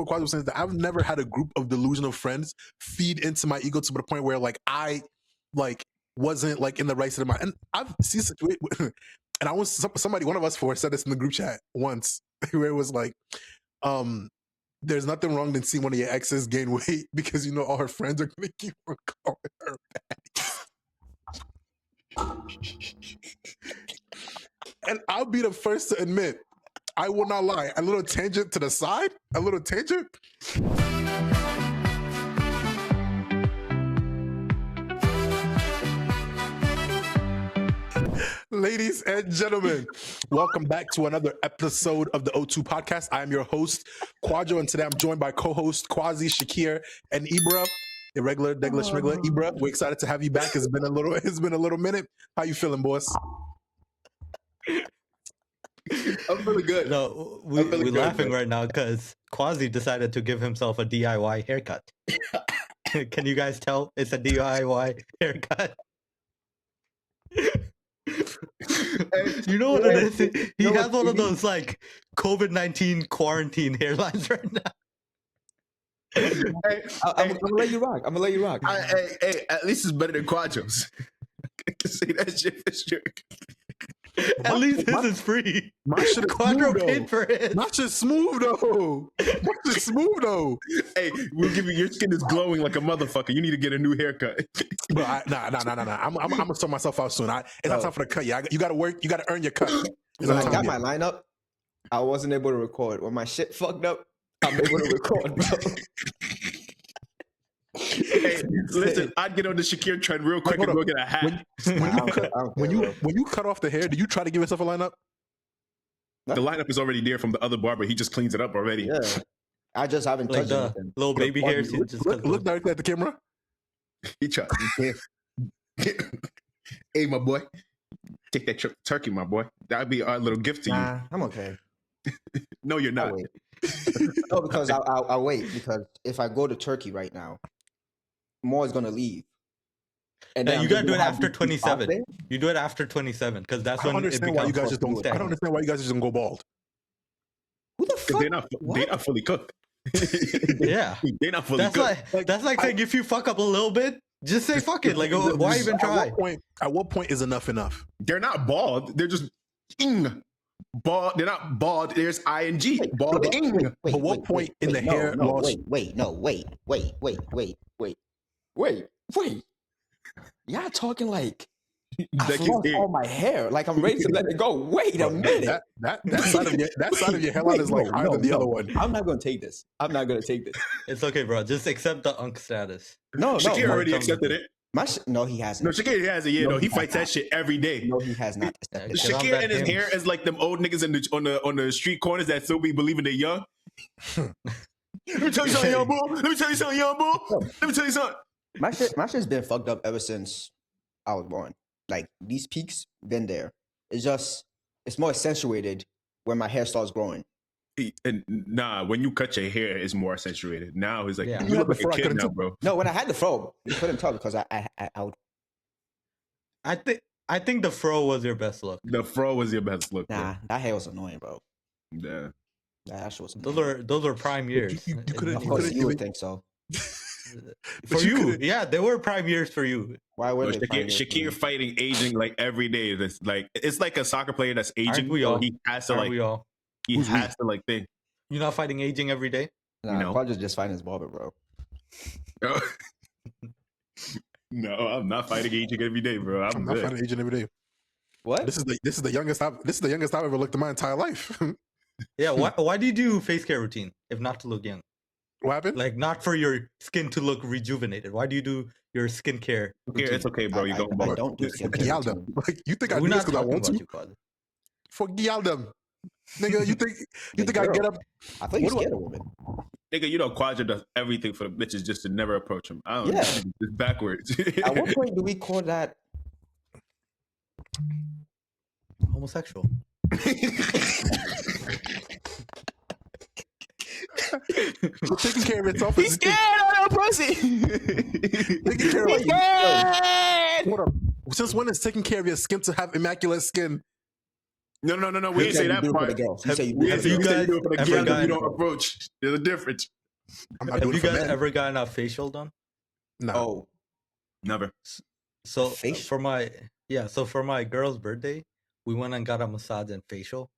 what Kwadwo was saying is that I've never had a group of delusional friends feed into my ego to the point where like I like wasn't like in the right state of mind. And I've seen situations, and I was somebody, one of us four said this in the group chat once, where it was like, there's nothing wrong than seeing one of your exes gain weight because you know all her friends are gonna keep on calling her back. And I'll be the first to admit, I will not lie. A little tangent to the side, a little tangent. Ladies and gentlemen, welcome back to another episode of the O2 podcast. I am your host, Kwadwo, and today I'm joined by co-host Kwasi, Shakir, and Ibra. Irregular, Degla, Schmigler. Ibra, we're excited to have you back. It's been a little minute. How you feeling, boss? I'm feeling good. No, we're laughing right now because Kwasi decided to give himself a DIY haircut. Can you guys tell it's a DIY haircut? You know what it is? He has one of those like COVID-19 quarantine hairlines right now. I'm gonna let you rock. Hey, at least it's better than Kwadwo's. I can say that shit for sure. At least his is free. My shit is Kwadwo smooth, paid for it. My shit's smooth though. Hey, we'll give you, your skin is glowing like a motherfucker. You need to get a new haircut. But nah. I'm gonna sort myself out soon. It's not time for the cut. Yeah, you gotta work. You gotta earn your cut. When I got my lineup, I wasn't able to record. When my shit fucked up, I'm able to record, bro. Hey, listen, I'd get on the Shakir trend real quick and go get a hat. When you cut off the hair, do you try to give yourself a lineup? The lineup is already there from the other barber. He just cleans it up already. Yeah, I just haven't Like touched the anything. little baby hairs. Look directly at the camera. He tried. Hey, my boy, take that trip to Turkey, my boy. That'd be our little gift to you. Nah, I'm okay. No, you're not. I'll wait. No, because I'll wait, because if I go to Turkey right now, more is gonna leave. And you gotta do it after these 27. there. You do it after 27 because that's I don't when it understand why you guys just don't. I don't understand why you guys just don't go bald. Who the fuck? They're not fully cooked. Yeah, They're not fully cooked. That's like saying if you fuck up a little bit, just say fuck it. Like, why even try? At what point is enough? They're not bald. They're just bald. They're not bald. There's ing. Balding. At what point in the hair loss? Wait. Y'all talking like Like I've lost all my hair. Like I'm ready to let it go. Wait a minute. That side of your hairline is like higher than the other one. I'm not gonna take this. It's okay, bro. Just accept the unk status. No. Shakir already accepted it. No, he hasn't. No, Shakir has it. Yeah, no, he fights that shit every day. No, he has not. Get on Shakir that and his him. hair is like them old niggas on the street corners that still be believing they're young. Let me tell you something, young boy. Let me tell you something. My shit's been fucked up ever since I was born. Like these peaks been there. It's more accentuated when my hair starts growing. And nah, when you cut your hair, it's more accentuated. Now it's like Yeah. you look like a kid now, bro. No, when I had the fro, you couldn't tell because I would. I think the fro was your best look. The fro was your best look. Nah, that hair was annoying, bro. Yeah. That shit was annoying. Those were prime years. You couldn't- Of course, you would think so. For you, yeah, they were prime years for you. Why were Bro, they finding Shakir fighting aging like every day. That's like it's like a soccer player that's aging. Aren't we so all? He has to Aren't like we all? he has to like think. You're not fighting aging every day. Nah, you know? Kwadwo's just fighting his barber, bro. No, I'm not fighting aging every day, bro. I'm not good. fighting agent every day. What? This is the youngest I've ever looked in my entire life. Yeah. Why do you do face care routine if not to look young? What happened? Like not for your skin to look rejuvenated. Why do you do your skincare? Here, it's okay, bro. You don't I bald. don't do For skincare Gialdem. routine. Like you think I We're do this not because I talking want about to? you, Kwasi. For Gialdem. Nigga, you think I get up? I thought you What do I- scared of women. Nigga, you know Kwadwo does everything for the bitches just to never approach him. I don't know. Yeah. It's backwards. At what point do we call that? Homosexual. So taking care of yourself He's is scared of a pussy. taking care of He's scared. Hold up. Since when is taking care of your skin to have immaculate skin? No. He We ain't said say you that do it for the part. girls. He said you do We it ain't for say the you girls. said you do it for the Ever girls. gotten- You don't approach. There's a difference. I'm not Have doing you it for guys men. ever gotten a facial done? No. Oh, Never. So facial? for my girl's birthday, we went and got a massage and facial.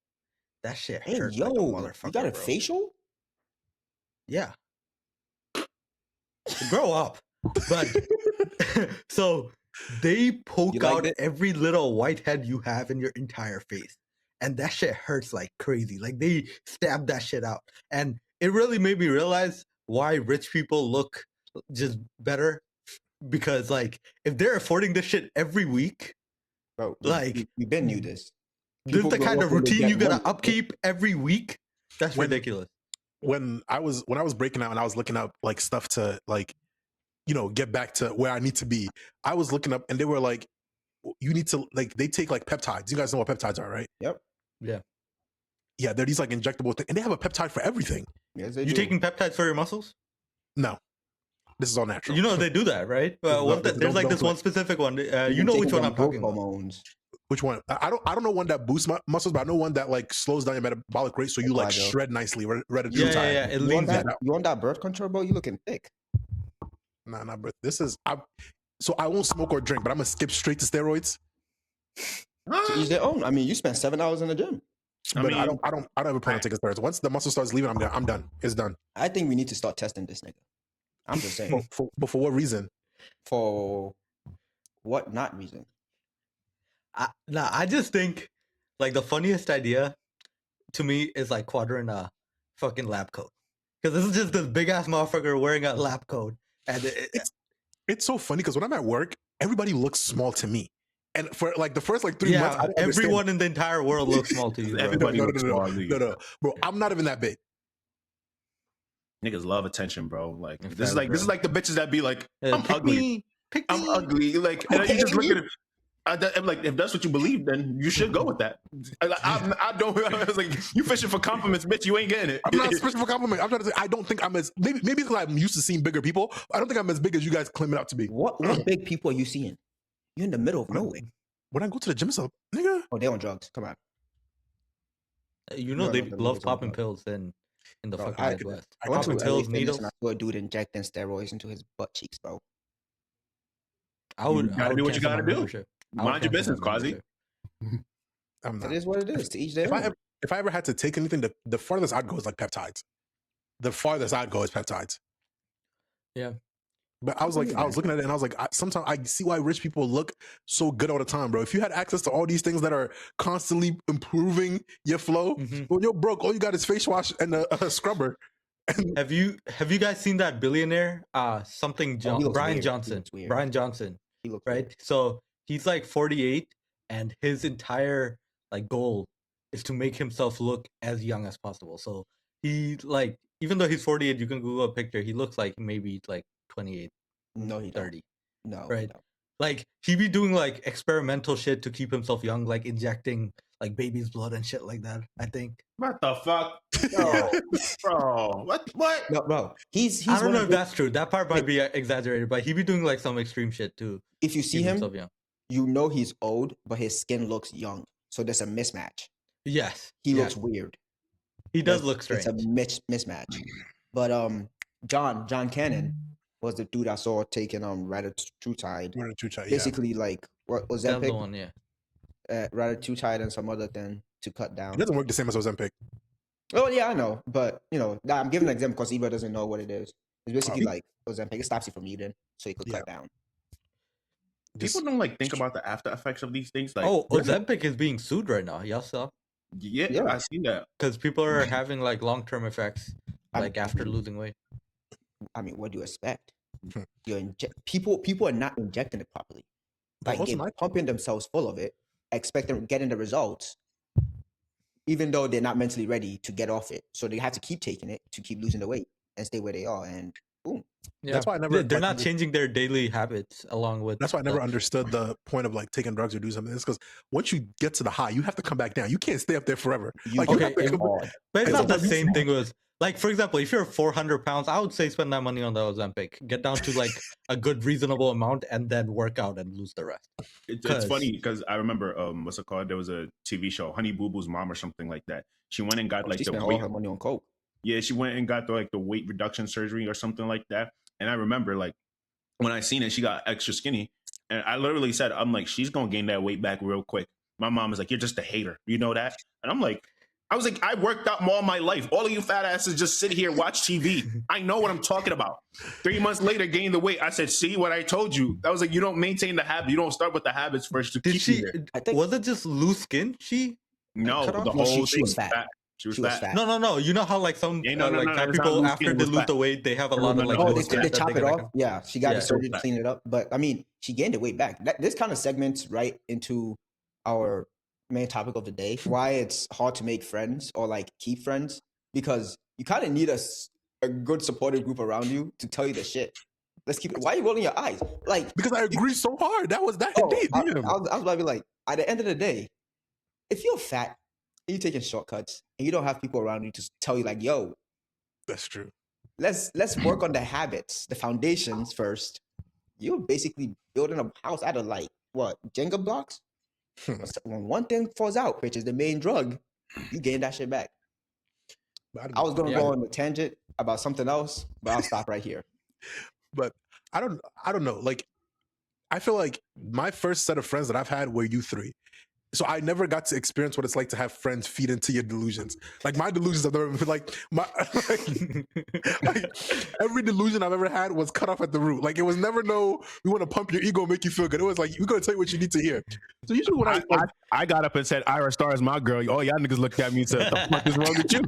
That shit hey, hurt yo, like a motherfucker. you got a bro. facial? Yeah. Grow up. But so they poke You liked out it? every little whitehead you have in your entire face. And that shit hurts like crazy. Like they stab that shit out. And it really made me realize why rich people look just better. Because like if they're affording this shit every week, Bro, like we've been knew this. this is People the grow kind up of and they routine get you gotta money. upkeep every week. That's When- ridiculous. When I was breaking out and I was looking up like stuff to like, you know, get back to where I need to be, I was looking up and they were like, you need to like, they take like peptides. You guys know what peptides are, right? Yep. Yeah, they're these like injectable things, and they have a peptide for everything. Yes, they You do. taking peptides for your muscles? No, this is all natural. You know they do that, right? There's like this one specific one. You know which one I'm talking about. Hormones. Which one? I don't know one that boosts muscles, but I know one that like slows down your metabolic rate, so you like Kwadwo. shred nicely. Yeah. It You want leans in. that? You want that birth control, bro? You looking thick. Nah, bro. So I won't smoke or drink, but I'm gonna skip straight to steroids. To each their own. I mean, you spend 7 hours in the gym. But I don't ever plan on taking steroids. Once the muscle starts leaving, I'm done. It's done. I think we need to start testing this nigga. I'm just saying. But for what reason? For what not reason? I just think like the funniest idea to me is like Kwadwo in a fucking lab coat. Because this is just this big ass motherfucker wearing a lab coat. And It's so funny because when I'm at work, everybody looks small to me. And for like the first like 3 months, I don't understand. everyone in the entire world looks small to you. Bro. Everybody No, looks small to you. No, bro, I'm not even that big. Niggas love attention, bro. Like In this is fact, like bro. the bitches that be like, I'm Pick ugly. me. Pick I'm me. ugly. Like, and you just look at it. I'm like, if that's what you believe, then you should go with that. I don't. I was like, you fishing for compliments, bitch. You ain't getting it. I'm not fishing for compliment. I'm trying to say I don't think I'm as maybe because I'm used to seeing bigger people. I don't think I'm as big as you guys claim it out to be. What big people are you seeing? You're in the middle of nowhere. When I go to the gym, it's a nigga. Oh, they're on drugs. Come on. You know No, they no, love no, popping no. pills in the Bro, fucking I Midwest. I went to Popping LA pills, Fitness needles. and I saw a dude injecting steroids into his butt cheeks, bro. I would gotta do what you cancel gotta my do. membership. I would Mind your cancel business, my Kwasi. membership. I'm It not. is what it is. To each their If own. I ever had to take anything, the farthest I'd go is like peptides. The farthest I'd go is peptides. Yeah. But I was like, I was looking at it and I was like, sometimes I see why rich people look so good all the time, bro. If you had access to all these things that are constantly improving your flow, Mhm. when you're broke, all you got is face wash and a scrubber. Have you guys seen that billionaire? Something Oh, he looks Brian weird. He Johnson. looks weird. Brian Johnson, He looks right? weird. So he's like 48, and his entire like goal is to make himself look as young as possible. So he like, even though he's 48, you can Google a picture. He looks like maybe like 28, No, he don't. 30. No, Right. no. Like he be doing like experimental shit to keep himself young, like injecting like baby's blood and shit like that. I think. What the fuck, bro? What? No, bro. He's I don't one know of if the- that's true. That part might be exaggerated, but he be doing like some extreme shit to If you see keep him, himself young. you know he's old, but his skin looks young. So there's a mismatch. Yes, He yeah. looks weird. He does That's- look strange. It's a mismatch. But John Cannon was the dude I saw taking Ratatouille. Yeah. Basically, like what was That's the Ozempic, one, yeah. Ratatouille, and some other thing to cut down. It doesn't work the same as Ozempic. Oh yeah, I know, but I'm giving an example because Eva doesn't know what it is. It's basically like Ozempic. It stops you from eating, so you could cut down. People don't like think about the after effects of these things. Like, Oh, Ozempic is being sued right now. Y'all saw? yeah, Yeah. I seen that. Because people are having like long-term effects, like after losing weight. I mean, what do you expect? Hmm. People are not injecting it properly. But Like also they're my- pumping themselves full of it, expecting getting the results, even though they're not mentally ready to get off it. So they have to keep taking it to keep losing the weight and stay where they are. And boom. Yeah. That's why I never. They're like, not changing their daily habits along with. That's why I never understood the point of like taking drugs or do something. It's because once you get to the high, you have to come back down. You can't stay up there forever. You Like, Okay, you have to it- come- hard. But it's It's not the a- same thing as Like, for example, if you're 400 pounds, I would say spend that money on the Ozempic. Get down to like a good, reasonable amount, and then work out and lose the rest. It's funny because I remember what's it called? There was a TV show, Honey Boo Boo's Mom or something like that. She went and got like she the spent all weight. her money on coke. Yeah, she went and got the weight reduction surgery or something like that. And I remember like when I seen it, she got extra skinny, and I literally said, "I'm like, she's gonna gain that weight back real quick." My mom is like, "You're just a hater, you know that?" And I'm like, I was like, I worked out all my life. All of you fat asses just sit here, watch TV. I know what I'm talking about. 3 months later, gained the weight. I said, see what I told you. I was like, you don't maintain the habit. You don't start with the habits first to Did keep she? you there. I think- Was it just loose skin? No, cut off? the No, whole she thing was fat. She was She was fat. fat. No. You know how like some Yeah, no, like fat it's not people loose after skin, it they was lose fat. the weight, they have a lot of like. No, Oh, loose they skin that chop they it gotta off. cut. Yeah, she got Yeah. the surgery to clean it up. But I mean, she gained the weight back. This kind of segments right into our main topic of the day. Why it's hard to make friends or like keep friends, because you kind of need a good supportive group around you to tell you the shit. Let's keep it. Why are you rolling your eyes? Like, Because I agree so hard. That was that oh, indeed. I Damn. was about to be like, at the end of the day, if you're fat and you're taking shortcuts and you don't have people around you to tell you like, yo, That's true. let's work on the habits, the foundations first. You're basically building a house out of like what, Jenga blocks? When one thing falls out, which is the main drug, you gain that shit back. I was gonna go on a tangent about something else, but I'll stop right here. But I don't know. Like, I feel like my first set of friends that I've had were you three. So I never got to experience what it's like to have friends feed into your delusions. Like my delusions have never been like like every delusion I've ever had was cut off at the root. Like it was never we want to pump your ego, make you feel good. It was like we're gonna tell you what you need to hear. So usually when I got up and said, Ira Star is my girl. All y'all niggas looked at me and said, what the fuck is wrong with you?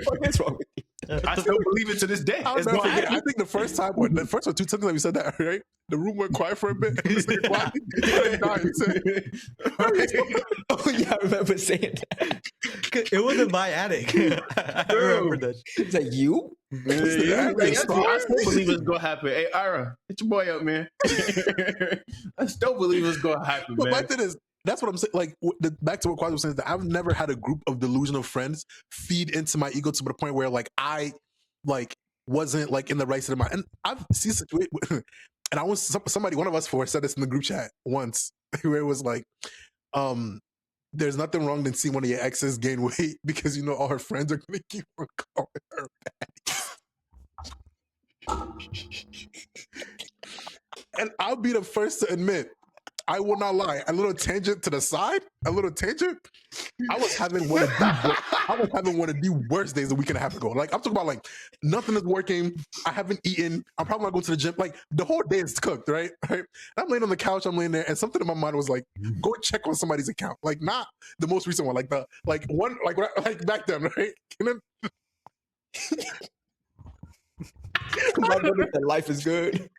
What is wrong with you? I still believe it to this day. I'll It's never gonna forget. happen. I think the first or two times that we said that, right? The room went quiet for a bit. And this nigga quiet. He died. He said, Oh yeah, I remember saying that. It was in my attic. I remember that. It's like you? Yeah, Ira I Star? still believe it's gonna happen. Hey, Ira, get your boy up, man. I still believe it's gonna happen, But my man. thing is, that's what I'm saying. Like back to what Kwadwo was saying, is that I've never had a group of delusional friends feed into my ego to the point where like I like wasn't like in the right state of mind. And I've seen situations, and I was somebody, one of us four said this in the group chat once, where it was like, there's nothing wrong than seeing one of your exes gain weight because you know all her friends are gonna keep on calling her back. And I'll be the first to admit, I will not lie. A little tangent to the side, I was having one of the worst days a week and a half ago. Like I'm talking about, like nothing is working. I haven't eaten. I'm probably not going to the gym. Like the whole day is cooked, right? Right. I'm laying on the couch. I'm laying there, and something in my mind was like, go check on somebody's account. Like not the most recent one, like back then, right? And then My brother said life is good.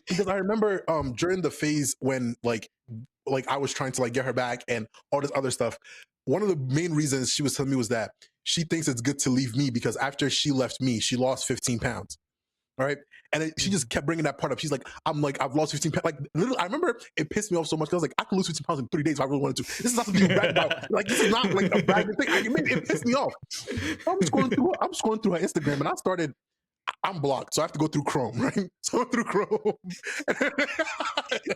because I remember during the phase when like I was trying to like get her back and all this other stuff, one of the main reasons she was telling me was that she thinks it's good to leave me because after she left me, she lost 15 pounds. All right. And she just kept bringing that part up. She's like, I've lost 15 pounds. Like, literally, I remember it pissed me off so much. I was like, I can lose 15 pounds in 3 days if I really wanted to. This is not something to brag about. Like, this is not like a bragging thing. It pissed me off. I'm scrolling through her Instagram and I'm blocked. So I have to go through Chrome, right? So I'm through Chrome.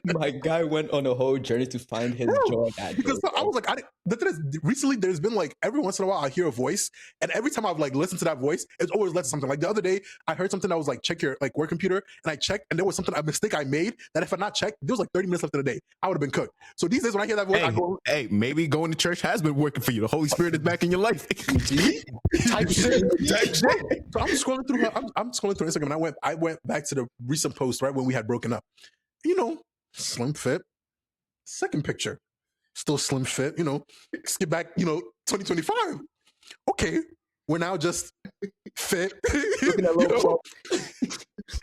My guy went on a whole journey to find his joy that day. Because I was like, the thing is, recently there's been like every once in a while I hear a voice, and every time I've like listened to that voice, it's always led to something. Like the other day, I heard something that was like, check your like work computer, and I checked, and there was a mistake I made that if I not checked, there was like 30 minutes left in the day, I would have been cooked. So these days when I hear that voice, I go, Hey, maybe going to church has been working for you. The Holy Spirit is back in your life. type shit. So I'm scrolling through her. I'm scrolling through Instagram, and I went back to the recent post right when we had broken up. You know, slim fit. Second picture, still slim fit. You know, skip back. 2025. Okay, we're now just fit. Looking at You low know?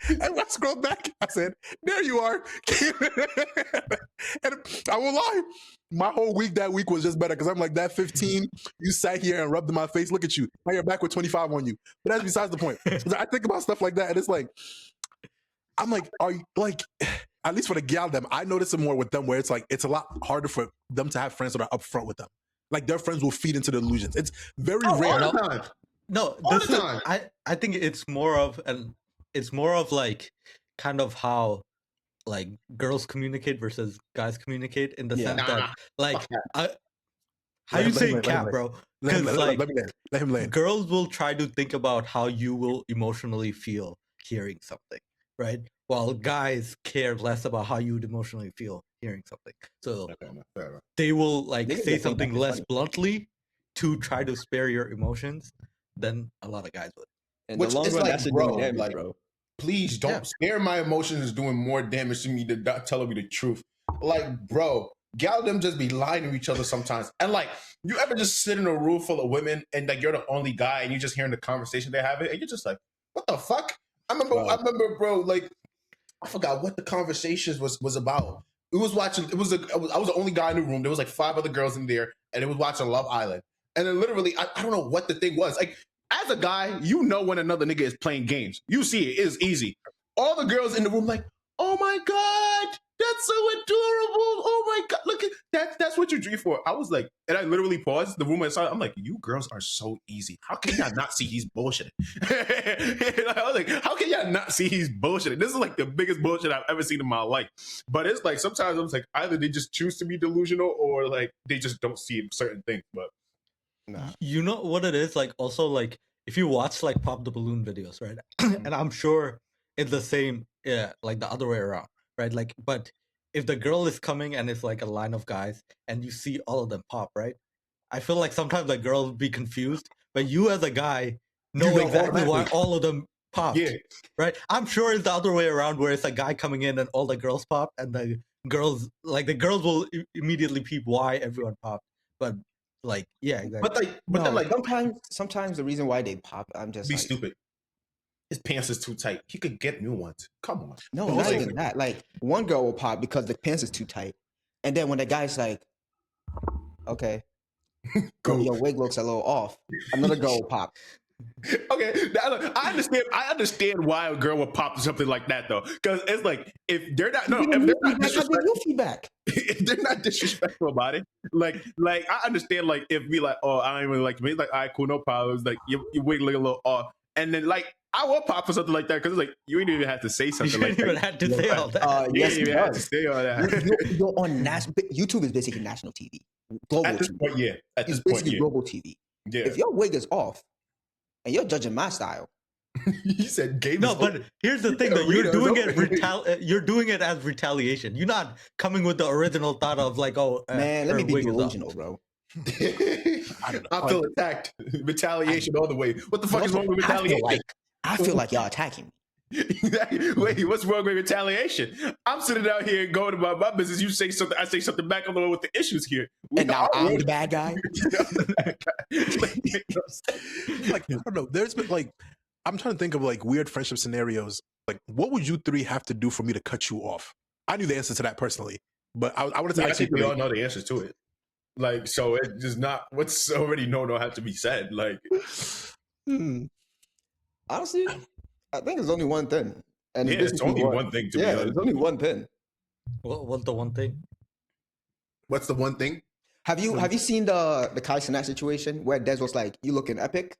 And when I scrolled back, I said, "There you are." And I won't lie, my whole week that week was just better because I'm like, that 15, you sat here and rubbed in my face. Look at you. Now you're back with 25 on you. But that's besides the point. I think about stuff like that, and it's like, I'm like, are you like, at least for the gal them, I notice it more with them where it's like, it's a lot harder for them to have friends that are upfront with them. Like their friends will feed into the delusions. It's very All rare. the time. No, All this the is time. I think it's more of like kind of how like girls communicate versus guys communicate in the Yeah. sense Nah, that like fuck how Let you him- say let him- let him cap, land. bro? Let him, Because let, like let me land. Let him land. girls will try to think about how you will emotionally feel hearing something, right? While guys care less about how you would emotionally feel hearing something. So Fair enough, fair enough. they will like Niggas say that think something that's less funny. bluntly to try to spare your emotions than a lot of guys would. In Which the long is run, like, that should bro, do damage, like- bro. Please don't Yeah. spare my emotions is doing more damage to me than not telling me the truth. Like, bro, gal them just be lying to each other sometimes. And like, you ever just sit in a room full of women and like you're the only guy and you're just hearing the conversation they're having and you're just like, what the fuck? I remember, bro, like I forgot what the conversations was about. I was the only guy in the room. There was like 5 other girls in there, and it was watching Love Island. And then literally, I don't know what the thing was. Like, as a guy, you know when another nigga is playing games. You see it. It's easy. All the girls in the room like, oh my God, that's so adorable. Oh my God, look at that. That's what you dream for. I was like, and I literally paused the room and saw it. I'm like, you girls are so easy. How can y'all not see he's bullshitting? I was like, how can y'all not see he's bullshitting? This is like the biggest bullshit I've ever seen in my life. But it's like sometimes I'm like, either they just choose to be delusional or like they just don't see certain things. But Nah. You know what it is? Like also like if you watch like Pop the Balloon videos, right? And I'm sure it's the same, yeah, like the other way around, right? Like, but if the girl is coming and it's like a line of guys and you see all of them pop, right? I feel like sometimes the girl will be confused, but you as a guy know You know exactly why automatically. all of them popped, yeah, right? I'm sure it's the other way around where it's a guy coming in and all the girls pop and the girls will immediately peep why everyone popped. But like, yeah, exactly. but then like sometimes the reason why they pop, I'm just be like, stupid. His pants is too tight. He could get new ones. Come on. no, But not also- even that. Like one girl will pop because the pants is too tight, and then when the guy's like, okay, Cool. your wig looks a little off, another girl will pop. Okay, I understand. I understand why a girl would pop something like that though, because it's like if they're not Give you feedback, I give disrespectful, you feedback. if they're not disrespectful about it, like I understand. Like if we like, oh, I don't even like me. Like, all right, cool, no problems. Like your wig look a little off, and then like I will pop for something like that because it's like you ain't even have to say You something shouldn't like that. even have to say all that. You Yes, ain't it even have to does. say all that. You're on YouTube is basically national TV, global At this TV. point, yeah. At this It's point, basically yeah. global TV. Yeah. If your wig is off and you're judging my style, He said, "Game No, is but over." here's the thing: that Rita you're is doing over. it you're doing it as retaliation. You're not coming with the original thought of like, oh, man, let her me be wig is off. delusional, bro. I feel attacked. Retaliation all the way. What the fuck is wrong with I feel retaliation? like y'all attacking me. Wait, what's wrong with retaliation? I'm sitting out here going about my business. You say something, I say something back along with the issues here. And now I'm the bad guy. Like I don't know. There's been like I'm trying to think of like weird friendship scenarios. Like, what would you 3 have to do for me to cut you off? I knew the answer to that personally, but I wanted to I actually think we all know the answers to it. Like, so it's just not what's already known don't have to be said. Like, Honestly, I think it's only one thing. And yeah, it's basically only what- one thing to be Yeah, honest. it's only one thing. What's the one thing? What's the one thing? Have you seen the Kai Cenat situation where Des was like, "You looking epic"?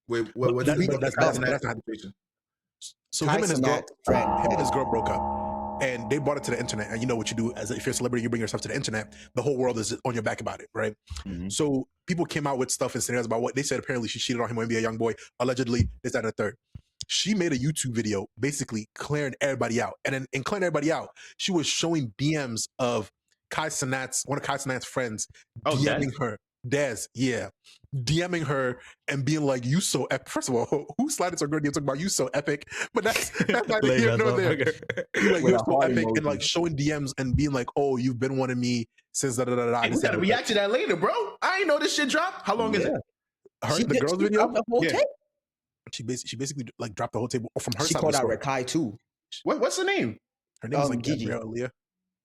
Wait, But what's that's the not the situation. So Kai him and his girl, Cenat friend. him and his girl broke up, and they brought it to the internet. And you know what you do as if you're a celebrity, you bring yourself to the internet. The whole world is on your back about it, right? Mhm. So people came out with stuff and scenarios about what they said. Apparently, she cheated on him when he was a young boy. Allegedly, this, that, and the third. She made a YouTube video basically clearing everybody out, and in clearing everybody out, she was showing DMs of one of Kai Cenat's friends, Oh, DMing her. Des, yeah, DMing her and being like, "You so epic." First of all, who slided so good? You're talking about you so epic, but that's neither Lame here ass nor there. motherfucker. You're like, With you're a so heart epic, and emoji. like showing DMs and being like, "Oh, you've been wanting me since da da da da." Hey, we gotta react to that later, bro. I ain't know this shit dropped. How long is it? Her, the girls video. The whole Yeah. tape. She basically like dropped the whole table from her She side of called the out story. Rekai too. What's the name? Her name was like Gigi. Gabrielle Aaliyah.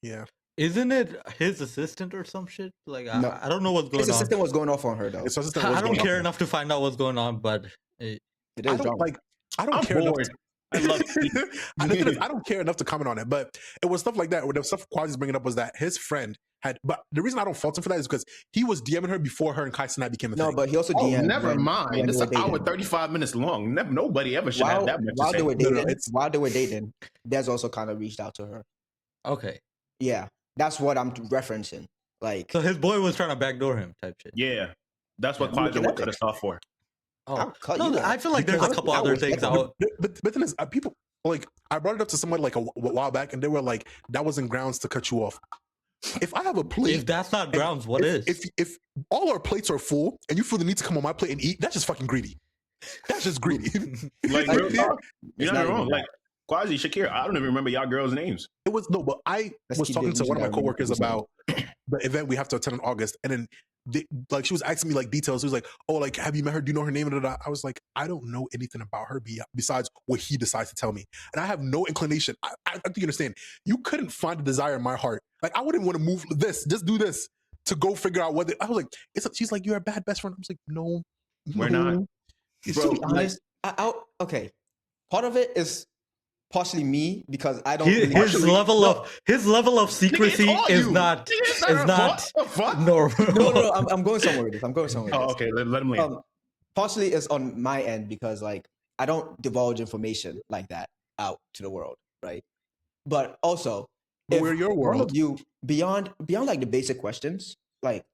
Yeah, Isn't it his assistant or some shit? Like No. I don't know what's going His on. assistant was going off on her though. It's assistant I was don't going care on. enough to find out what's going on, but It I is don't drama. like. I don't I'm care enough. bored. I love And the thing is, I don't care enough to comment on it, but it was stuff like that. Where the stuff Kwasi's bringing up was that his friend had, but the reason I don't fault him for that is because he was DMing her before her and Kaisen and I became a No, thing. but he also Oh, DM'd never when mind. It's they an were hour, dating. 35 minutes long. Nobody ever should have that much While to they say. were No, dating, it's- while they were dating, Des also kind of reached out to her. Okay. Yeah, that's what I'm referencing. Like, So his boy was trying to backdoor him type shit. Yeah. That's what Yeah, Kwadwo looking would at cut it. us off for. I'll cut No, you out. I feel like there's a Because couple I other was things like- out. But the thing is, people like I brought it up to somebody like a while back, and they were like, "That wasn't grounds to cut you off." If I have a plate, If that's not grounds, what is? if all our plates are full and you feel the need to come on my plate and eat, that's just fucking greedy. That's just greedy. Like, Like, real talk. You're It's not not wrong. even Like, Kwasi, Shakira, I don't even remember y'all girls' names. It was no, but I Let's was keep talking it to one of my using that coworkers reason. about the event we have to attend in August, and then like she was asking me like details. She was like, "Oh, like have you met her? Do you know her name?" And I was like, "I don't know anything about her besides what he decides to tell me, and I have no inclination." I think you understand. You couldn't find a desire in my heart. Like I wouldn't want to move this, just do this to go figure out whether. I was like, she's like, "You're a bad best friend." I was like, "No, We're no." not. It's Bro, To be honest, okay. Part of it is partially me because I don't. His, really- his level of secrecy all is you. not Nigga, it's is her not fault. The fuck? normal. No. I'm going somewhere with this. I'm going somewhere with Oh, this. okay. Let him land. Partially is on my end because like I don't divulge information like that out to the world, right? But also, But if we're your one world. of you beyond like the basic questions, like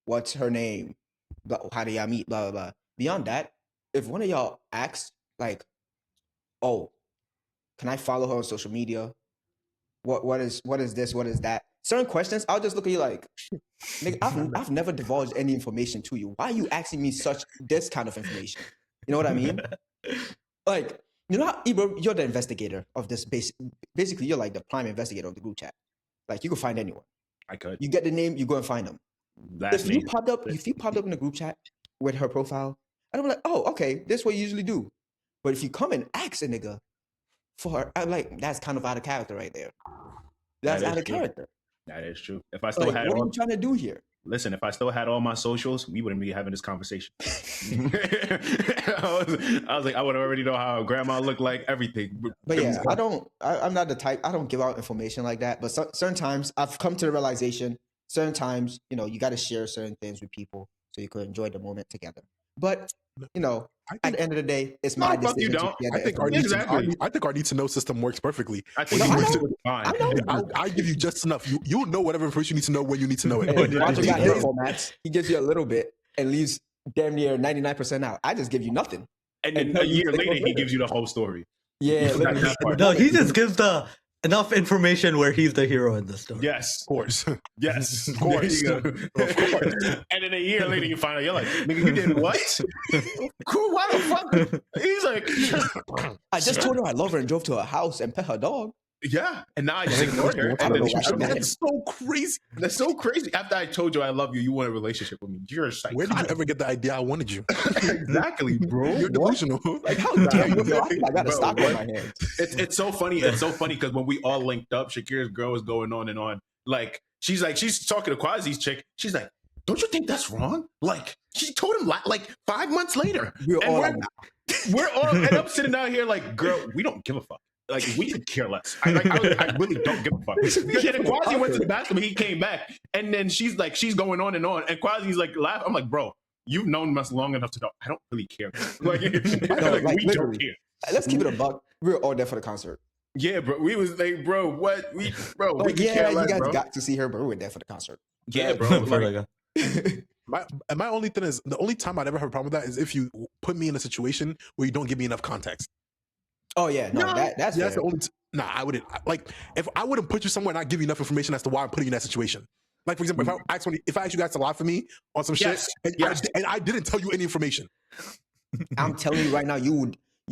what's her name? How do y'all meet? Blah blah blah. Beyond that, if one of y'all asks like, can I follow her on social media? What is this? What is that? Certain questions, I'll just look at you like, nigga, I've never divulged any information to you. Why are you asking me this kind of information? You know what I mean? Like, you know how, Ibro, you're the investigator of this basically you're like the prime investigator of the group chat. Like you can find anyone. I could. You get the name, you go and find them. Last If you name. popped up in the group chat with her profile, I'd be like, oh, okay, this is what you usually do. But if you come and ask a nigga for her, I'm like, that's kind of out of character right there. That's That is out of true. character. That is true. If I still Like, had what are all, you trying to do here? listen, if I still had all my socials, we wouldn't be having this conversation. I was like, I would already know how grandma looked like, everything. But yeah, I'm not the type, I don't give out information like that. But certain times I've come to the realization, certain times, you got to share certain things with people so you can enjoy the moment together. But, I at think, the end of the day, it's No, my fuck you decision. don't. To get I the think our information. Exactly. I think our need to know system works perfectly. I think No, you I would know. do it fine. I know. I give you just enough. You know whatever information you need to know when you need to know it. Hey, Quadro got his Days- formats. He gives you a little bit and leaves damn near 99% out. I just give you nothing. And then And a tell you year 6 later, months he later. gives you the whole story. Yeah, You forgot literally. that part. No, he just gives enough information where he's the hero in the story. Yes. Of course. Yes. Of course. There you go. Of course. And then a year later, you find out, you're like, nigga, you did what? Cool, why the fuck? He's like, I just told her I love her and drove to her house and pet her dog. yeah. And now I just ignored her. I And don't then know she why. That's so crazy. That's so crazy. After I told you I love you, you want a relationship with me. You're a psychotic. Where did you ever get the idea I wanted you? Exactly, bro. You're delusional. Like, how dare you? Bro, I feel like I got a bro, stock what? on my hands. It's so funny. It's so funny because when we all linked up, Shakira's girl was going on and on. Like she's talking to Kwasi's chick. She's like, "Don't you think that's wrong?" Like she told him like 5 months later. We're And all we're- like, We're all and I'm sitting down here like, girl, we don't give a fuck. Like we could care less. I really don't give a fuck. And then Kwasi went to the bathroom. He came back, and then she's going on, and Kwasi's like laughing. I'm like, bro, you've known us long enough to know I don't really care. Like, like, we don't literally. care. let's keep it a buck. We were all there for the concert. Yeah, bro. We was like, bro, what? We Oh, could yeah, care you less, guys bro. got to see her, but we were there for the concert. Yeah, bro. For Like, like My only thing is the only time I'd ever have a problem with that is if you put me in a situation where you don't give me enough context. Oh yeah, no, that's That's fair. the only. Nah, I wouldn't. Like, if I wouldn't put you somewhere and not give you enough information as to why I'm putting you in that situation. Like, for example, if I asked you guys to lie for me on some Yes, shit, and, yes. and I didn't tell you any information. I'm telling you right now, you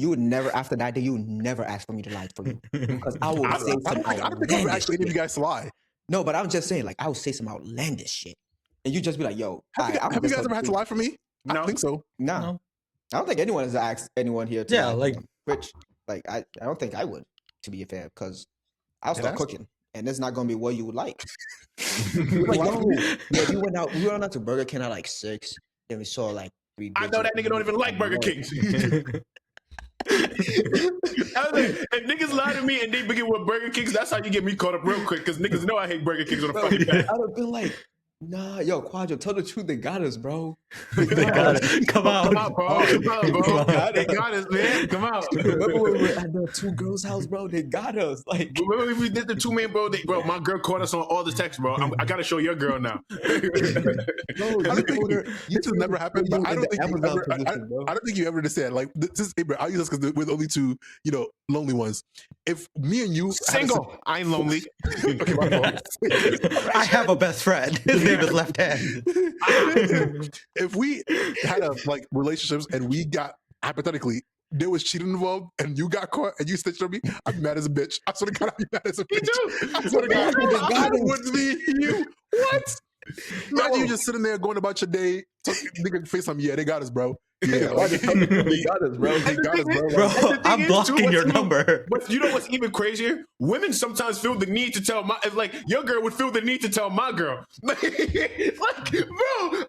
would never after that day, you would never ask for me to lie for you because I will I say don't some think I've ever outlandish asked any of you shit. guys to lie. No, but I'm just saying, like, I would say some outlandish shit, and you just be like, "Yo, Have you guys ever had to lie for me? I No. don't think so. Nah, No. I don't think anyone has asked anyone here. To Yeah, lie, like- which, like, I don't think I would, to be fair, because I'll start ask? cooking, and it's not gonna be what you would like. Like, yo, yeah, we went out to Burger King at like 6, then we saw like 3. I know that nigga don't even like Burger King. I was like, if niggas lie to me and they begin with Burger Kings, that's how you get me caught up real quick. Because niggas know I hate Burger Kings on the Bro, fucking back. I'd have been like, nah, yo, Kwadwo, tell the truth, they got us, bro. They got it. Come out. Come out, bro. Come out, bro. They got us, man. Come out. Remember when we were at the two girls' house, bro? They got us. Like, Remember when we did the 2 man, bro? Bro, my girl caught us on all the texts, bro. I gotta show your girl now. bro, I don't think this has never happened, but I don't think you ever. I don't think you ever understand. Like this is, Ibrahima, I'll use this because we're the only two, lonely ones. If me and you Single, I ain't lonely. Okay, my fault. I have a best friend. His name is Left Hand. If we had relationships and we got hypothetically there was cheating involved and you got caught and you snitched on me, I'd be mad as a bitch. I swear to God, I'd be mad as a bitch. Me too. I swear to God, I would be you. What? Imagine you just sitting there going about your day, nigga face on me. Yeah, they got us, bro. Yeah, they got us, bro. They got us, bro. Bro, I'm blocking your number. But you know what's even crazier? Women sometimes feel the need to tell your girl would feel the need to tell my girl. Bro,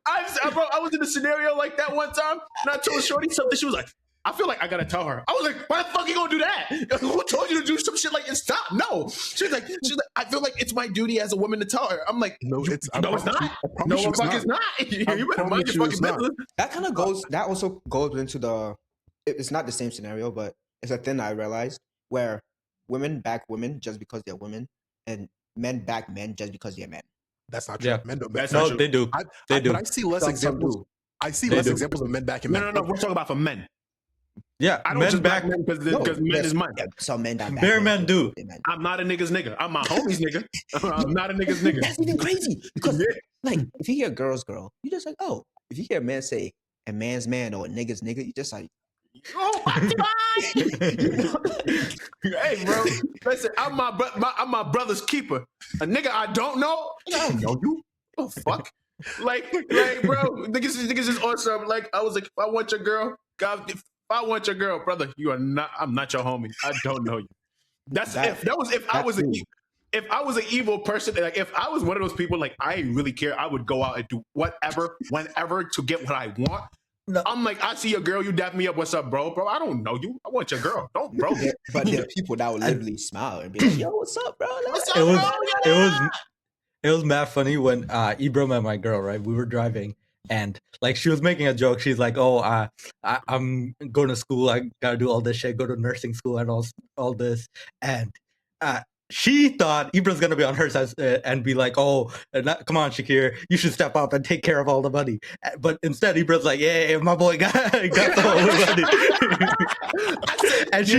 I was in a scenario like that one time, and I told Shorty something. She was like, I feel like I gotta tell her. I was like, why the fuck you gonna do that? Who told you to do some shit like and stop? No. She's like, I feel like it's my duty as a woman to tell her. I'm like, no, it's not. No, the fuck it's not. You better mind your fucking business. That also goes into it's not the same scenario, but it's a thing I realized where women back women just because they're women and men back men just because they're men. That's not true. Yeah. Men don't. No, they do. They do. But I see less examples. I see less examples of men back and men. No. We're talking about for men. Yeah, I don't men just back because men is mine. Yeah, some men that back bare women. men do. I'm not a nigga's nigga. I'm my homie's nigga. I'm not a nigga's nigga. That's even crazy because like if you hear girl's girl, you just like, oh. If you hear a man say a man's man or a nigga's nigga, you just like, oh hey, bro. Listen, I'm my brother's keeper. A nigga I don't know. I don't know you. Oh fuck. Like, bro, niggas is awesome. Like, I was like, if I want your girl, God, if I want your girl, brother, I'm not your homie. I don't know you. If I was an evil person, like if I was one of those people, like I didn't really care, I would go out and do whatever, whenever to get what I want. No. I'm like, I see your girl, you dap me up, what's up, bro? Bro, I don't know you. I want your girl. Don't, bro. But there are people that would literally smile and be like, yo, what's up, bro? It was mad funny when Ibrahima and my girl, right? We were driving and like she was making a joke. She's like, "Oh, I'm going to school. I gotta do all this shit. Go to nursing school and all this." And she thought Ibra's gonna be on her side and be like, "Oh, come on, Shakir, you should step up and take care of all the money." But instead, Ibra's like, "Yeah, my boy got some money."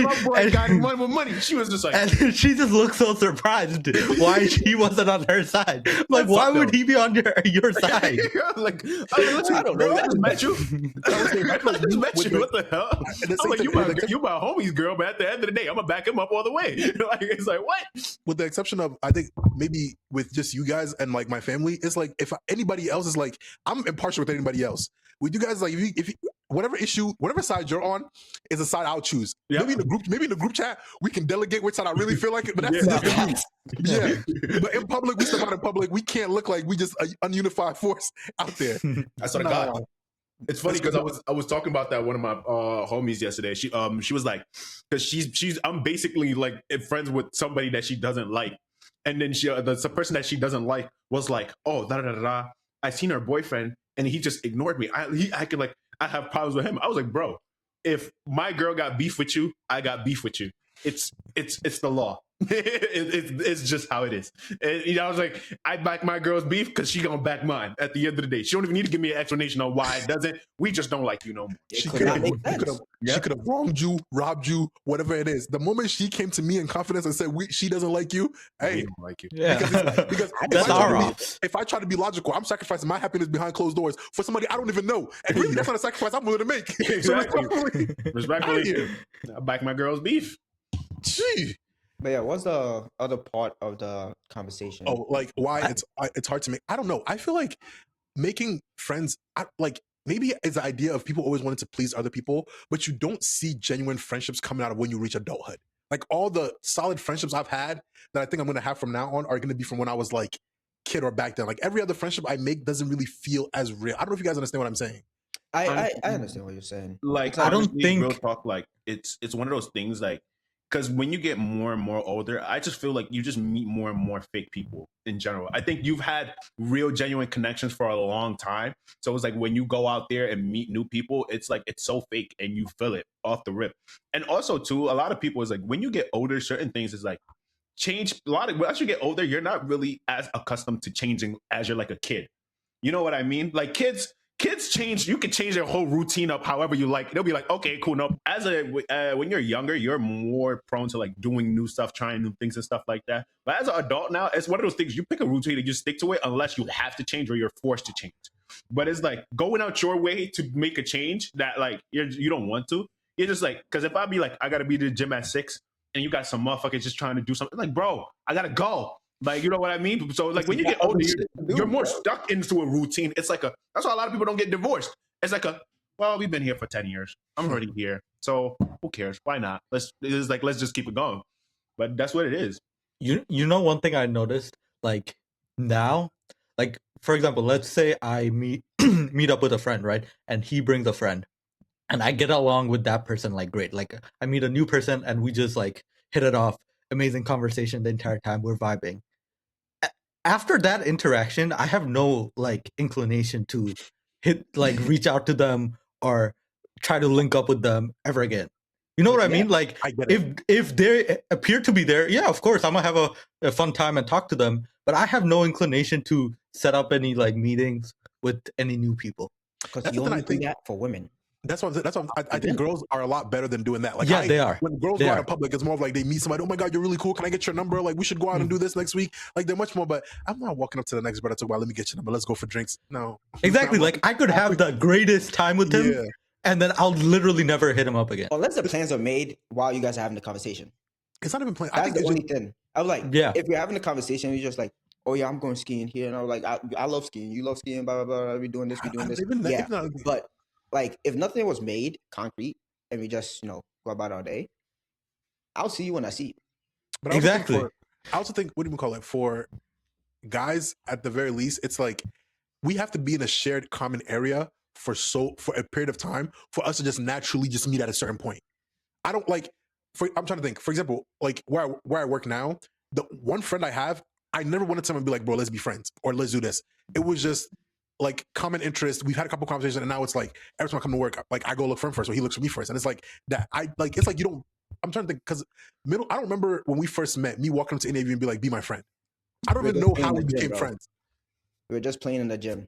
My boy got money. She was just like, and she just looked so surprised why she wasn't on her side. I'm like, why would he be on your side? Like, I don't know. I just met you. I just met you. What the hell? I'm like, you my homie's girl, but at the end of the day, I'm gonna back him up all the way. Like, it's like, what? With the exception of, I think maybe with just you guys and like my family, it's like if anybody else is like, I'm impartial with anybody else. With you guys, like if you whatever side you're on is a side I'll choose. Yeah. Maybe in the group chat we can delegate which side I really feel like it, but that's yeah. But in public, we step out in public, we can't look like we just an ununified force out there. I swear to God. It's funny because I was talking about that with one of my homies yesterday. She was like, because I'm basically like friends with somebody that she doesn't like, and then the person that she doesn't like was like, oh, I seen her boyfriend and he just ignored me. He acted like I have problems with him. I was like, bro, if my girl got beef with you, I got beef with you. It's the law. It's just how it is. And, I was like, I back my girl's beef because she gonna back mine at the end of the day. She don't even need to give me an explanation on why it doesn't. We just don't like you no more. She could have wronged you, robbed you, whatever it is. The moment she came to me in confidence and said she doesn't like you, hey, don't like you. Yeah, because if I try to be logical, I'm sacrificing my happiness behind closed doors for somebody I don't even know. And really, that's not a sacrifice I'm willing to make. Exactly. Respectfully, I back my girl's beef. Gee. But yeah, what's the other part of the conversation? Oh, like why it's hard to make. I don't know. I feel like making friends, maybe it's the idea of people always wanting to please other people, but you don't see genuine friendships coming out of when you reach adulthood. Like all the solid friendships I've had that I think I'm going to have from now on are going to be from when I was like kid or back then. Like every other friendship I make doesn't really feel as real. I don't know if you guys understand what I'm saying. I understand what you're saying. Like, It's I like, don't honestly, real think talk, like it's one of those things, like, because when you get more and more older, I just feel like you just meet more and more fake people in general. I think you've had real genuine connections for a long time, so it's like when you go out there and meet new people, it's like it's so fake and you feel it off the rip. And also too, a lot of people is like when you get older, certain things is like change. A lot of as you get older, you're not really as accustomed to changing as you're like a kid. You know what I mean? Like kids change. You can change their whole routine up however you like. They'll be like, okay, cool. No, as a when you're younger, you're more prone to like doing new stuff, trying new things and stuff like that. But as an adult now, it's one of those things. You pick a routine and you stick to it unless you have to change or you're forced to change. But it's like going out your way to make a change that like you don't want to. You're just like, because if I be like, I gotta be to the gym at 6, and you got some motherfuckers just trying to do something, like, bro, I gotta go. Like, you know what I mean? So like when you get older, you're more stuck into a routine. It's like that's why a lot of people don't get divorced. It's like well, we've been here for 10 years. I'm already here. So who cares? Why not? Let's just keep it going. But that's what it is. you know one thing I noticed, like now, like for example, let's say I meet meet up with a friend, right? And he brings a friend. And I get along with that person like great. Like I meet a new person and we just like hit it off. Amazing conversation the entire time. We're vibing. After that interaction, I have no like inclination to reach out to them or try to link up with them ever again. You know what I mean? Like I get it. if they appear to be there, yeah, of course I'm gonna have a fun time and talk to them. But I have no inclination to set up any like meetings with any new people. because That's you the thing only I think- do that for women. That's what I think girls are a lot better than doing that. Like, Yeah, they are. When girls They go out are. in public, it's more of like they meet somebody. Oh my god, you're really cool. Can I get your number? Like, we should go out and do this next week. Like, they're much more. But I'm not walking up to the next brother to go, let me get your number. Let's go for drinks. No, Exactly. Not Like I could have the greatest time with him, Yeah. and then I'll literally never hit him up again. Unless the plans are made while you guys are having the conversation. It's not even playing. I That's think the it's only just, thing. I was like, Yeah. if you're having a conversation, you're just like, oh yeah, I'm going skiing here, and I was like, I love skiing. You love skiing, blah blah blah. We doing this, we doing this. even that- Yeah, it's not- but like, if nothing was made concrete and we just go about our day, I'll see you when I see you. But I also think Exactly. I also think, what do you call it? For guys, at the very least, it's like we have to be in a shared common area for a period of time for us to just naturally just meet at a certain point. I don't like. I'm trying to think. For example, like where I work now, the one friend I have, I never wanted someone to be like, bro, let's be friends or let's do this. It was just like common interest. We've had a couple conversations, and now it's like every time I come to work, like I go look for him first, or he looks for me first, and it's like that. It's like you don't. I'm trying to think because I don't remember when we first met. Me walking up to interview and be like, be my friend. I don't We're even just know how playing we the gym, became bro. friends. We were just playing in the gym,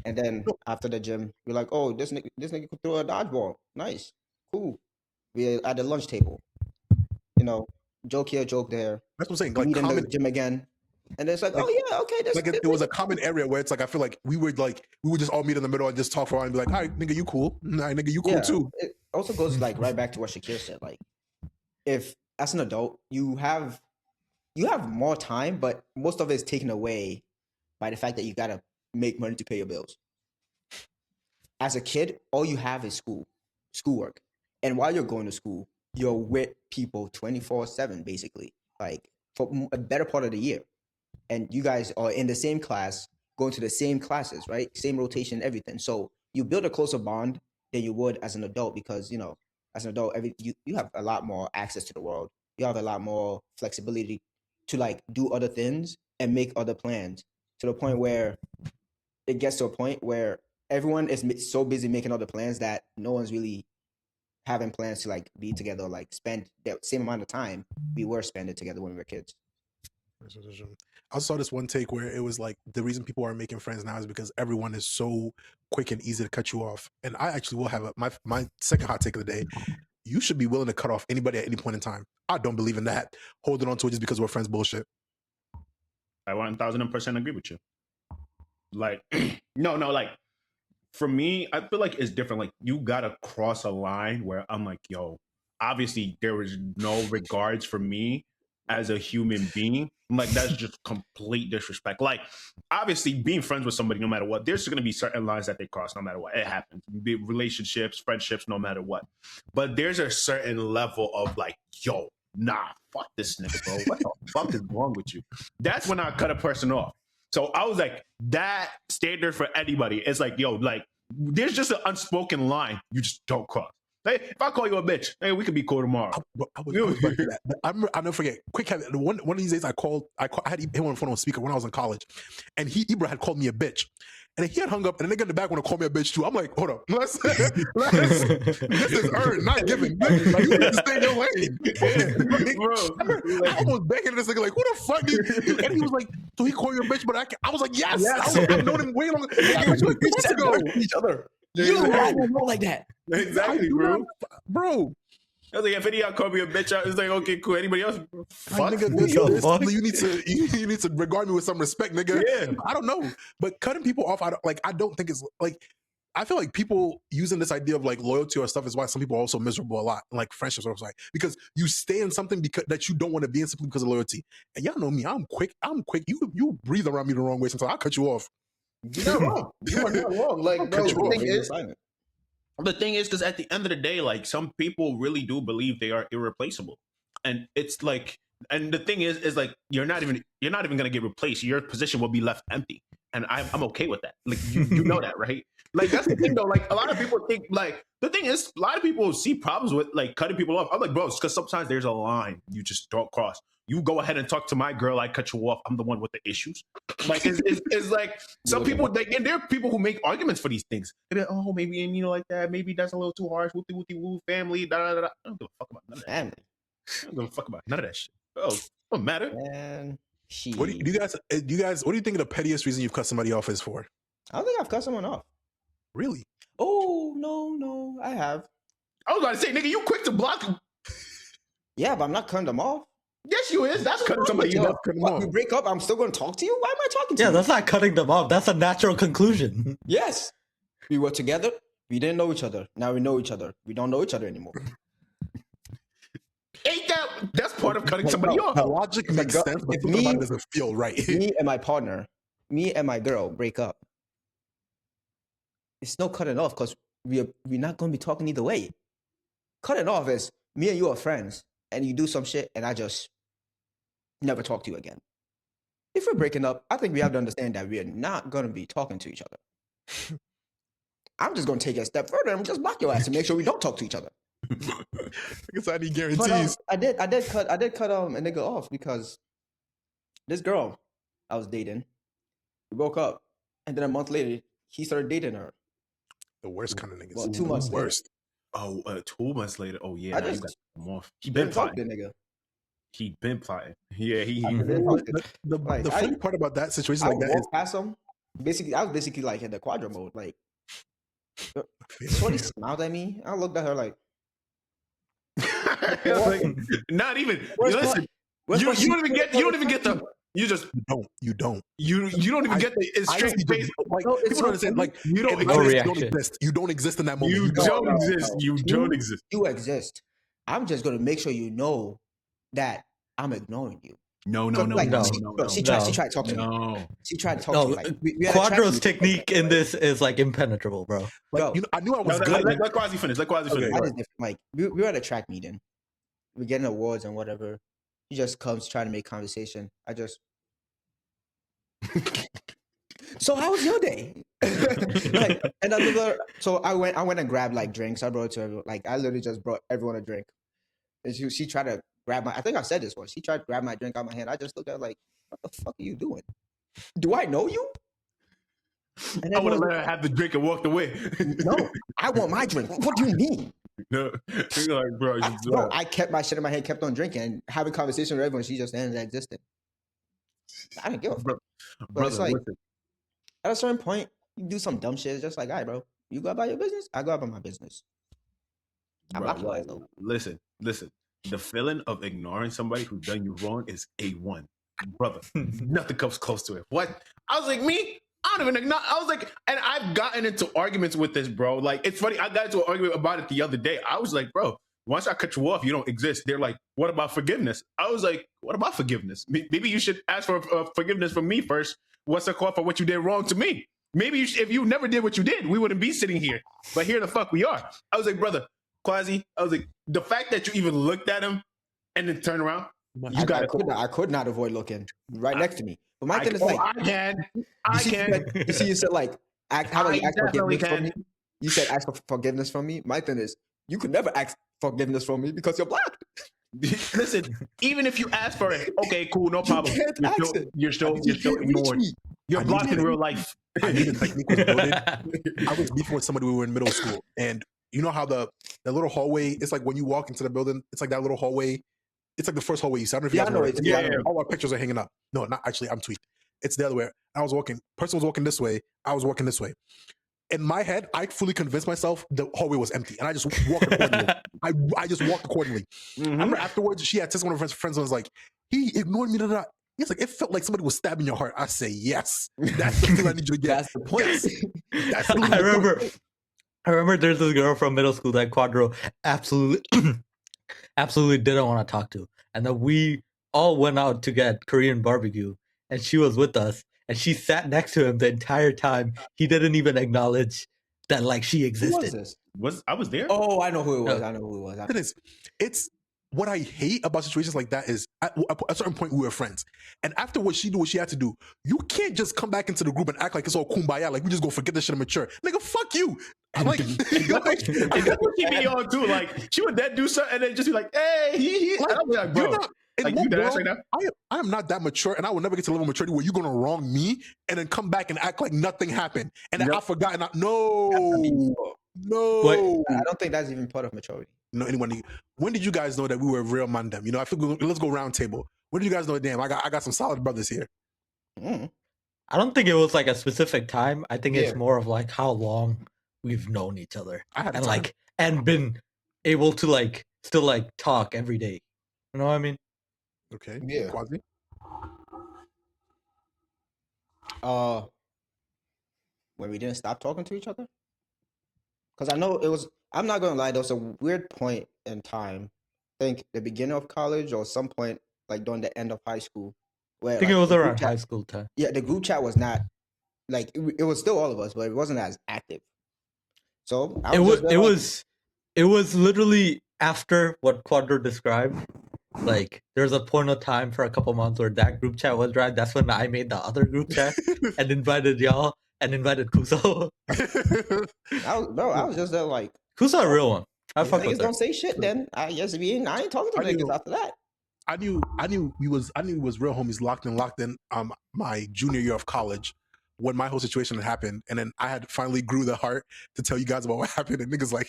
and then after the gym, we're like, oh, this nigga could throw a dodgeball. Nice, cool. We're at the lunch table. Joke here, joke there. That's what I'm saying. Like Meet in the common, gym again, and then it's like, Like- oh yeah, okay. This, like it was a common area where it's like I feel like we would just all meet in the middle and just talk for a while and be like, all right, nigga, you cool. All right, nigga, you cool too. It also goes like right back to what Shakir said. Like, if as an adult you have more time, but most of it is taken away by the fact that you gotta make money to pay your bills. As a kid, all you have is schoolwork, and while you're going to school, you're with people 24/7, basically, like for a better part of the year, and you guys are in the same class, going to the same classes, right? Same rotation, everything. So you build a closer bond than you would as an adult because as an adult, you have a lot more access to the world. You have a lot more flexibility to like do other things and make other plans to the point where it gets to a point where everyone is so busy making other plans that no one's really having plans to like be together or like spend the same amount of time we were spending together when we were kids. I saw this one take where it was like the reason people are making friends now is because everyone is so quick and easy to cut you off. And I actually will have my second hot take of the day. You should be willing to cut off anybody at any point in time. I don't believe in that. Holding on to it just because we're friends bullshit. I 1000% agree with you. Like, no, like for me, I feel like it's different. Like you gotta cross a line where I'm like, yo, obviously there is no regards for me as a human being. I'm like, that's just complete disrespect. Like, obviously being friends with somebody, no matter what, there's gonna be certain lines that they cross, no matter what. It happens. Be it relationships, friendships, no matter what. But there's a certain level of like, yo, nah, fuck this nigga, bro. What the fuck is wrong with you? That's when I cut a person off. So I was like, that standard for anybody. It's like, yo, like there's just an unspoken line you just don't cross. Hey, if I call you a bitch, hey, we could be cool tomorrow. I was about to do that. But I'll never forget. Quick, one of these days, I had him on the phone on speaker when I was in college, and Ibra had called me a bitch, and then he had hung up, and the nigga in the back want to call me a bitch too. I'm like, hold up, this is earned, not given. You need to stay in your lane, bro. I almost begging this nigga like, who the fuck? And he was like, so he called you a bitch, but I was like, yes. I've known him way longer. Each other. You don't know like that. Exactly, bro. Bro. I was like, if any of y'all call me a bitch, I was like, okay, cool. Anybody else? Fuck. Nigga, you need to regard me with some respect, nigga. Yeah. I don't know, but cutting people off, I don't think it's like. I feel like people using this idea of like loyalty or stuff is why some people are also miserable a lot, like friendships or something, because you stay in something because that you don't want to be in simply because of loyalty. And y'all know me, I'm quick. You breathe around me the wrong way sometimes. I'll cut you off. You're not wrong. You are not wrong. Like, bro, the thing is, because at the end of the day, like some people really do believe they are irreplaceable, and it's like, and the thing is like you're not even gonna get replaced. Your position will be left empty, and I'm okay with that. Like you know that, right? Like that's the thing though. Like a lot of people think like the thing is, a lot of people see problems with like cutting people off. I'm like, bro, because sometimes there's a line you just don't cross. You go ahead and talk to my girl, I cut you off. I'm the one with the issues. Like it's like some people, like, and there are people who make arguments for these things. They're like, oh, maybe you know like that. Maybe that's a little too harsh. Wooty woo, family. Da da da. I don't give a fuck about none of that. Family. I don't give a fuck about none of that shit. Oh, don't matter. Man, What do you guys? What do you think the pettiest reason you've cut somebody off is for? I don't think I've cut someone off. Really? Oh no, I have. I was about to say, nigga, you quick to block. Yeah, but I'm not cutting them off. Yes, you is. That's cutting somebody off. We break up, I'm still going to talk to you? Why am I talking to you? Yeah, that's not cutting them off. That's a natural conclusion. Yes. We were together. We didn't know each other. Now we know each other. We don't know each other anymore. Ain't that's part of cutting somebody off. The logic makes sense, but it doesn't feel right. Me and my partner, me and my girl break up. It's no cutting off because we're not going to be talking either way. Cutting off is me and you are friends and you do some shit and I just never talk to you again. If we're breaking up, I think we have to understand that we're not going to be talking to each other. I'm just going to take it a step further and just block your ass and make sure we don't talk to each other. I guess I need guarantees. But, I did cut a nigga off because this girl I was dating, we broke up, and then a month later he started dating her. The worst kind of niggas. Well, 2 months worst. Oh, 2 months later. Oh yeah, I just he been talking plotting. nigga. He been plotting. Yeah, he. The funny part about that situation like that is past him. Basically, I was basically like in the Kwadwo mode. Like, Shorty smiled at me. I looked at her like, like not even. Listen, you don't even get the. You just you don't even get the straight face. Like people don't understand. Like you don't exist. You don't exist in that moment. You don't exist. You don't exist. You exist. I'm just gonna make sure you know that I'm ignoring you. No. She tried to talk to me. She tried to talk to me. Like, Quadro's technique in this is like impenetrable, bro. Like, I knew I was good. Let Kwasi finish. Like we were at a track meeting. We're getting awards and whatever. He just comes trying to make conversation. I just so how was your day? Like, and so I went and grabbed like drinks. I brought it to everyone. Like I literally just brought everyone a drink. And she tried to grab I think I said this once. She tried to grab my drink out of my hand. I just looked at her like, what the fuck are you doing? Do I know you? And I would have let her have the drink and walked away. No, I want my drink. What do you mean? No, you're like, bro. I kept my shit in my head, kept on drinking, and having conversation with everyone. She just ended up existing. I didn't give a fuck. But it's like, at a certain point, you do some dumb shit. It's just like, all right, bro, you go about your business, I go about my business. I'm not your ass, though. Listen. The feeling of ignoring somebody who's done you wrong is A1. Brother, nothing comes close to it. What? I was like, me? I don't even acknowledge. I was like, and I've gotten into arguments with this, bro. Like, it's funny. I got into an argument about it the other day. I was like, bro, once I cut you off, you don't exist. They're like, what about forgiveness? I was like, what about forgiveness? Maybe you should ask for forgiveness from me first. What's the call for what you did wrong to me? Maybe if you never did what you did, we wouldn't be sitting here. But here the fuck we are. I was like, brother, Kwasi, I was like, the fact that you even looked at him and then turned around, I could not avoid looking right next to me. But my thing is like, I can. You see, you said like, How about you I ask definitely forgiveness from me? can. You said ask for forgiveness from me. My thing is, you could never ask forgiveness from me because you're black. Listen, even if you ask for it, okay, cool, no problem. can't You're ask still, it. you're still, You you're still can't reach ignored. me. You're I blocked need in to- real life. I knew the technique was building. I was beefing with somebody when we were in middle school, and you know how the little hallway, it's like when you walk into the building, it's like that little hallway. It's like the first hallway you see. I don't know if you Yeah, guys I know know it. it. Yeah, yeah. All our pictures are hanging up. No, not actually. I'm tweaked. It's the other way. I was walking. Person was walking this way. I was walking this way. In my head, I fully convinced myself the hallway was empty, and I just walked accordingly. I just walked accordingly. I remember afterwards, she had texted one of her friends and was like, "He ignored me." He's like, "It felt like somebody was stabbing your heart." I say, "Yes, that's the thing I need you to get." That's the point. Yes. That's literally I the point. remember there's this girl from middle school that Kwadwo absolutely absolutely didn't want to talk to. And then we all went out to get Korean barbecue, and she was with us, and she sat next to him the entire time. He didn't even acknowledge that like she Who was existed. this? I was there? Oh, I know who it was. No. I know who it was. It is. It's what I hate about situations like that is at a certain point we were friends, and after what she had to do, you can't just come back into the group and act like it's all kumbaya, like we just go forget this shit and mature. Nigga, fuck you. I'm like, And that's what she be on too. Like she would then do something and then just be like, "Hey, he." like, And I'll be like, you're "Bro, not, in like my you dead ass world, right now?" I am not that mature, and I will never get to a level of maturity where you're gonna wrong me and then come back and act like nothing happened, and Yep. I forgot. And no. I don't think that's even part of maturity. No, anyone. When did you guys know that we were real mandem? You know, I think let's go round table. When did you guys know? Damn, I got some solid brothers here. Mm. I don't think it was like a specific time. I think it's Yeah. more of like how long we've known each other I had and time. like and been able to like still like talk every day. You know what I mean? Okay, Yeah. Kwasi? When we didn't stop talking to each other. Because I know it was. I'm not gonna lie. There was a weird point in time. I think the beginning of college or some point like during the end of high school. Where I think like, it was the group around chat- high school time. Yeah, the group chat was not like it was still all of us, but it wasn't as active. So I It was was just there, it like, was it was literally after what Kwadwo described. Like there's a point of time for a couple months where that group chat was dry. That's when I made the other group chat and invited y'all and invited Kuso. I was just there like Kuso a real one. I these fuck niggas with her. don't say shit. Then I ain't talking to I knew- niggas after that. I knew we was real homies locked in my junior year of college when my whole situation had happened, and then I had finally grew the heart to tell you guys about what happened, and niggas like,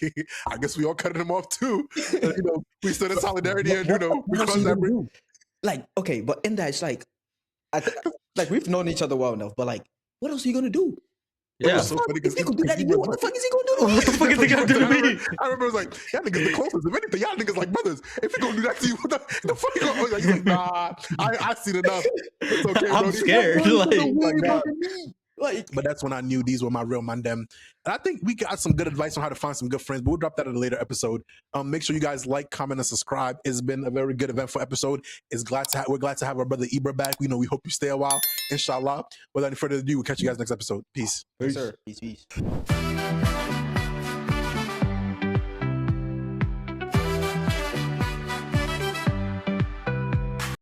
I guess we all cut him off too. And, you know, we stood in solidarity, and you know, we What else caused you that. gonna do? Like, okay, but in that it's like, like we've known each other well enough, but like, what else are you gonna do? It Yeah. was so funny If he could do that to you, what the fuck is he gonna do to What the me? fuck is he gonna do to me? I remember it was like, y'all niggas the closest. If anything, y'all niggas like brothers. If he gonna do that to you, what the fuck you gonna do? He's like, nah, I seen enough. It's okay, I'm Brody. scared. Like, nah. Like, But that's when I knew these were my real mandem. And I think we got some good advice on how to find some good friends, but we'll drop that in a later episode. Make sure you guys like, comment, and subscribe. It's been a very good eventful episode. We're glad to have our brother Ibra back. We hope you stay a while, inshallah. Without any further ado, we'll catch you guys next episode. Peace. yes, sir. Peace.